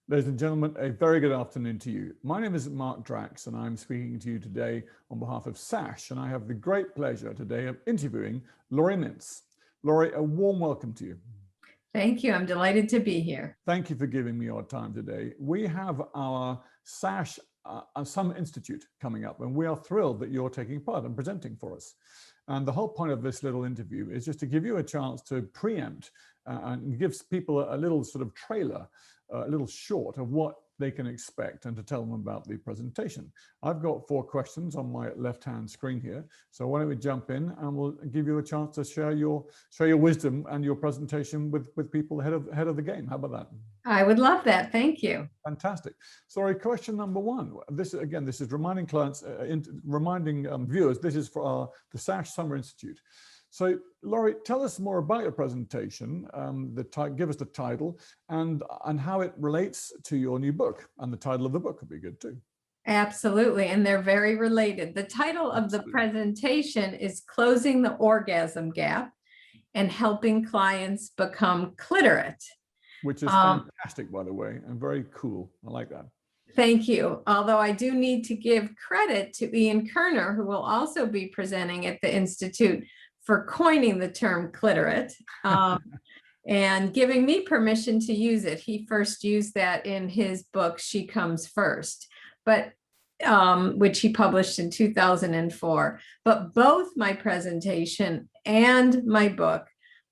Ladies and gentlemen, a very good afternoon to you. My name is Mark Drax, and I'm speaking to you today on behalf of SASH, and I have the great pleasure today of interviewing Laurie Mintz. Laurie, a warm welcome to you. Thank you. I'm delighted to be here. Thank you for giving me your time today. We have our SASH Summer Institute coming up, and we are thrilled that you're taking part and presenting for us. And the whole point of this little interview is just to give you a chance to preempt and gives people a little sort of trailer, a little short of what they can expect and to tell them about the presentation. I've got 4 questions on my left-hand screen here. So why don't we jump in and we'll give you a chance to share your wisdom and your presentation with people ahead of the game. How about that? I would love that. Thank you. Fantastic. Sorry, question number 1. This is reminding clients, reminding viewers, this is for the SASH Summer Institute. So, Laurie, tell us more about your presentation, give us the title and how it relates to your new book, and the title of the book would be good too. Absolutely, and they're very related. The title of the presentation is Closing the Orgasm Gap and Helping Clients Become Clitorate. Which is fantastic, by the way, and very cool. I like that. Thank you. Although I do need to give credit to Ian Kerner, who will also be presenting at the Institute, for coining the term clitorate and giving me permission to use it. He first used that in his book, She Comes First, but which he published in 2004. But both my presentation and my book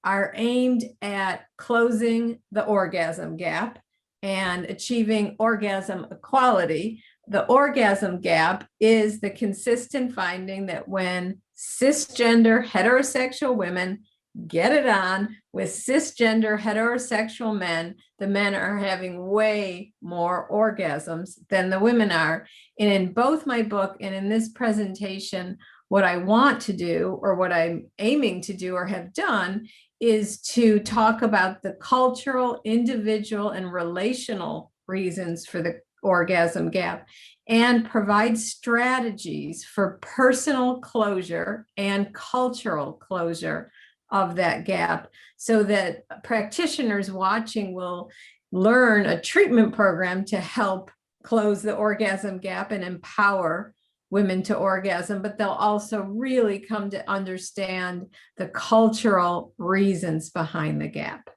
are aimed at closing the orgasm gap and achieving orgasm equality. The orgasm gap is the consistent finding that when cisgender heterosexual women get it on with cisgender heterosexual men, the men are having way more orgasms than the women are. And in both my book and in this presentation, what I want to do, or what I'm aiming to do or have done, is to talk about the cultural, individual, and relational reasons for the orgasm gap and provide strategies for personal closure and cultural closure of that gap, so that practitioners watching will learn a treatment program to help close the orgasm gap and empower women to orgasm, but they'll also really come to understand the cultural reasons behind the gap.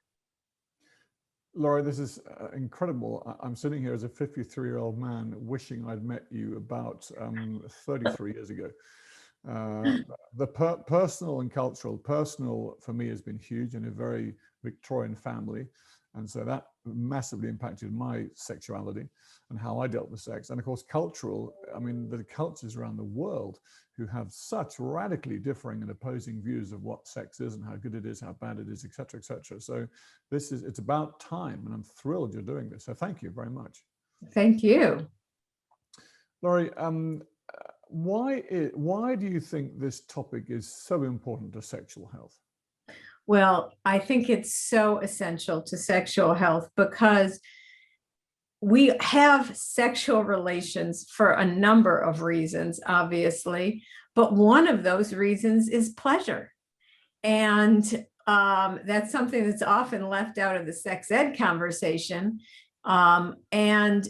Laurie, this is incredible. I'm sitting here as a 53-year-old man wishing I'd met you about 33 years ago. The personal and cultural, personal for me has been huge in a very Victorian family. And so that massively impacted my sexuality and how I dealt with sex. And of course, cultural, I mean, the cultures around the world who have such radically differing and opposing views of what sex is and how good it is, how bad it is, et cetera, et cetera. So it's about time, and I'm thrilled you're doing this. So thank you very much. Thank you. Laurie, why do you think this topic is so important to sexual health? Well, I think it's so essential to sexual health because we have sexual relations for a number of reasons, obviously, but one of those reasons is pleasure. And that's something that's often left out of the sex ed conversation. And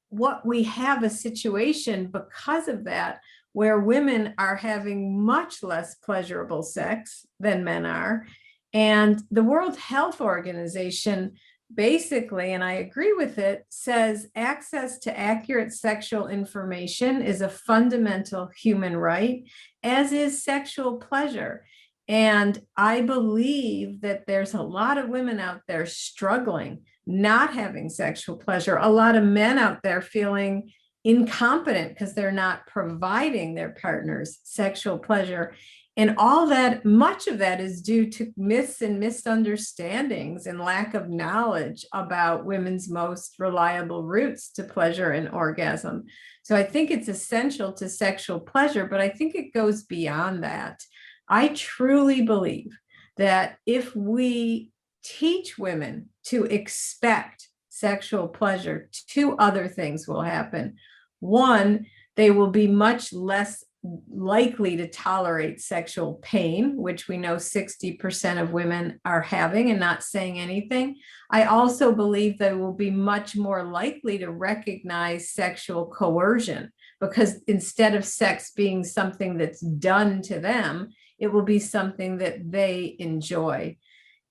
what we have a situation because of that, where women are having much less pleasurable sex than men are. And the World Health Organization basically, and I agree with it, says access to accurate sexual information is a fundamental human right, as is sexual pleasure. And I believe that there's a lot of women out there struggling, not having sexual pleasure, a lot of men out there feeling incompetent because they're not providing their partners sexual pleasure. And all that, much of that is due to myths and misunderstandings and lack of knowledge about women's most reliable routes to pleasure and orgasm. So I think it's essential to sexual pleasure, but I think it goes beyond that. I truly believe that if we teach women to expect sexual pleasure, 2 other things will happen. One, they will be much less likely to tolerate sexual pain, which we know 60% of women are having and not saying anything. I also believe they will be much more likely to recognize sexual coercion, because instead of sex being something that's done to them, it will be something that they enjoy.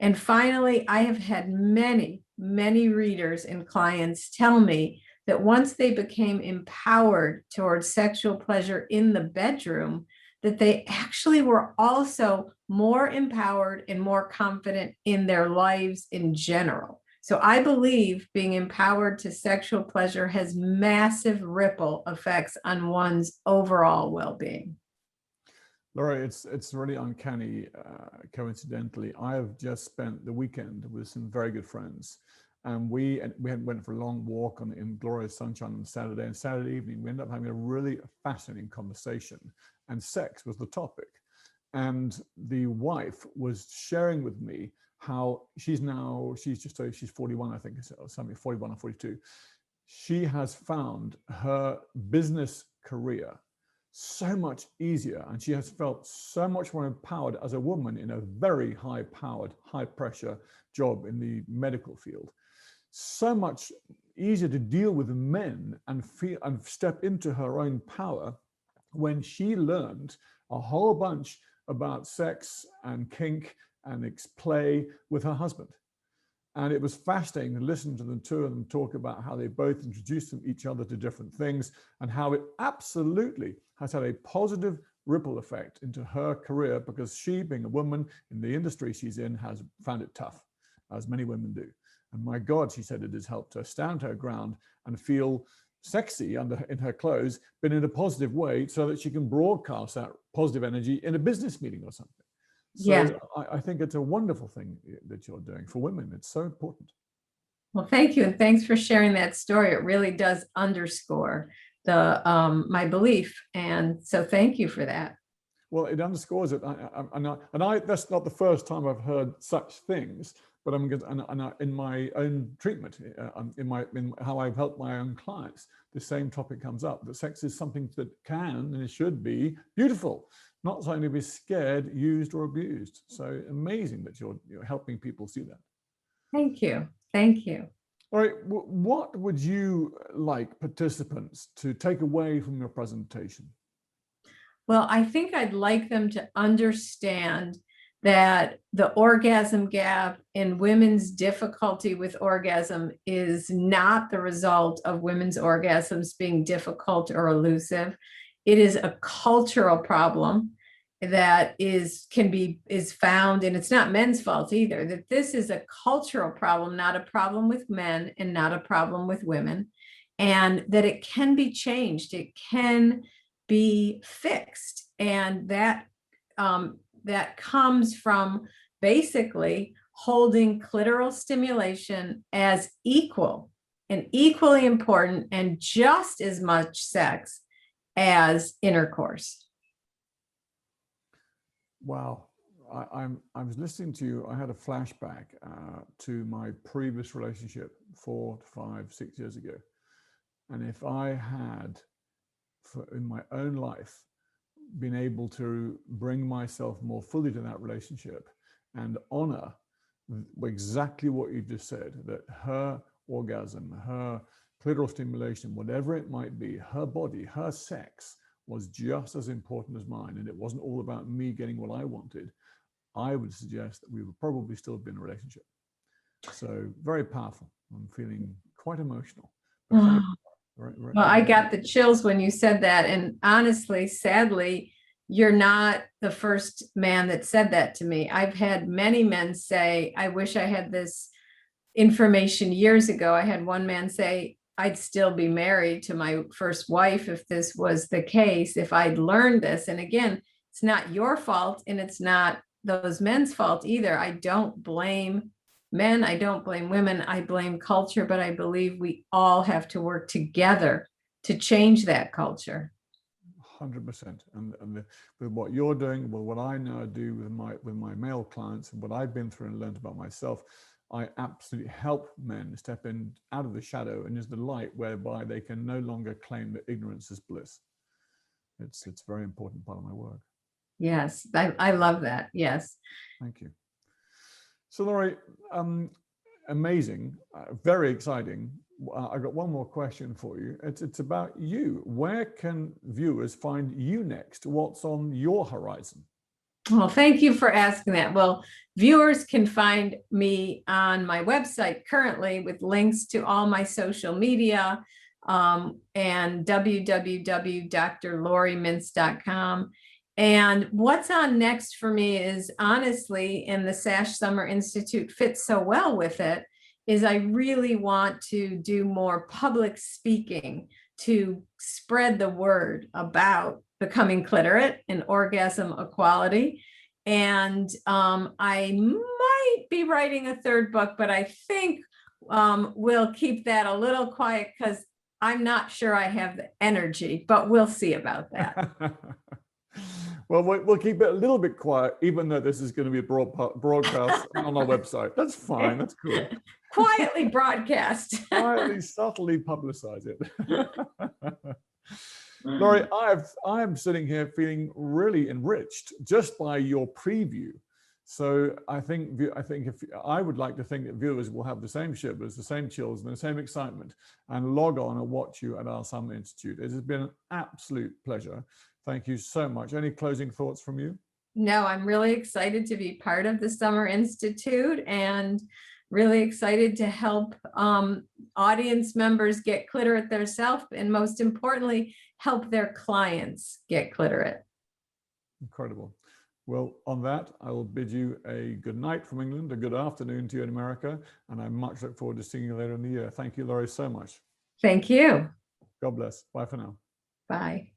And finally, I have had many, many readers and clients tell me that once they became empowered towards sexual pleasure in the bedroom, that they actually were also more empowered and more confident in their lives in general. So I believe being empowered to sexual pleasure has massive ripple effects on one's overall well-being. Laurie, it's really uncanny. Coincidentally, I have just spent the weekend with some very good friends. And we went for a long walk in glorious sunshine on Saturday. And Saturday evening, we ended up having a really fascinating conversation. And sex was the topic. And the wife was sharing with me how she's 41, I think, or something, 41 or 42. She has found her business career so much easier, and she has felt so much more empowered as a woman in a very high-powered, high-pressure job in the medical field. So much easier to deal with men and feel and step into her own power when she learned a whole bunch about sex and kink and play with her husband. And it was fascinating to listen to the two of them talk about how they both introduced each other to different things, and how it absolutely has had a positive ripple effect into her career, because she, being a woman in the industry she's in, has found it tough, as many women do. And my God, she said it has helped her stand her ground and feel sexy in her clothes, but in a positive way, so that she can broadcast that positive energy in a business meeting or something. So yeah. I think it's a wonderful thing that you're doing for women. It's so important. Well, thank you. And thanks for sharing that story. It really does underscore my belief. And so thank you for that. Well, it underscores it. That's not the first time I've heard such things, but in my own treatment, in how I've helped my own clients, the same topic comes up, that sex is something that can and it should be beautiful, not something to be scared, used, or abused. So amazing that you're helping people see that. Thank you. Thank you. All right, what would you like participants to take away from your presentation? Well, I think I'd like them to understand that the orgasm gap and women's difficulty with orgasm is not the result of women's orgasms being difficult or elusive. It is a cultural problem that is found, and it's not men's fault either, that this is a cultural problem, not a problem with men and not a problem with women, and that it can be changed, it can be fixed. And that comes from basically holding clitoral stimulation as equal and equally important and just as much sex as intercourse. Wow. I was listening to you. I had a flashback to my previous relationship 4 to 5, 6 years ago. And if I had, in my own life, been able to bring myself more fully to that relationship and honor exactly what you just said, that her orgasm, her clitoral stimulation, whatever it might be, her body, her sex was just as important as mine, and it wasn't all about me getting what I wanted, I would suggest that we would probably still be in a relationship. So very powerful. I'm feeling quite emotional. Well, I got the chills when you said that. And honestly, sadly, you're not the first man that said that to me. I've had many men say, I wish I had this information years ago. I had one man say, I'd still be married to my first wife if this was the case, if I'd learned this. And again, it's not your fault, and it's not those men's fault either. I don't blame men, I don't blame women, I blame culture, but I believe we all have to work together to change that culture. 100%. And with what you're doing, with what I now do with my male clients, and what I've been through and learned about myself, I absolutely help men step in out of the shadow and into the light, whereby they can no longer claim that ignorance is bliss. It's a very important part of my work. Yes, I love that. Yes. Thank you. So Laurie, amazing, very exciting. I got one more question for you. It's about you. Where can viewers find you next? What's on your horizon? Well, thank you for asking that. Well, viewers can find me on my website currently with links to all my social media and www.drlauriemintz.com. And what's on next for me is, honestly, and the SASH Summer Institute fits so well with it, is I really want to do more public speaking to spread the word about becoming cliterate and orgasm equality. And I might be writing a third book, but I think we'll keep that a little quiet because I'm not sure I have the energy, but we'll see about that. Well, we'll keep it a little bit quiet, even though this is going to be a broadcast on our website. That's fine. That's cool. Quietly broadcast. Quietly, subtly publicize it. Laurie, I'm sitting here feeling really enriched just by your preview. So I think if I would like to think that viewers will have the same shivers, the same chills, and the same excitement, and log on and watch you at our Summer Institute. It has been an absolute pleasure. Thank you so much. Any closing thoughts from you? No, I'm really excited to be part of the Summer Institute and really excited to help audience members get cliterate themselves, and most importantly, help their clients get cliterate. Incredible. Well, on that, I will bid you a good night from England, a good afternoon to you in America, and I much look forward to seeing you later in the year. Thank you, Laurie, so much. Thank you. God bless. Bye for now. Bye.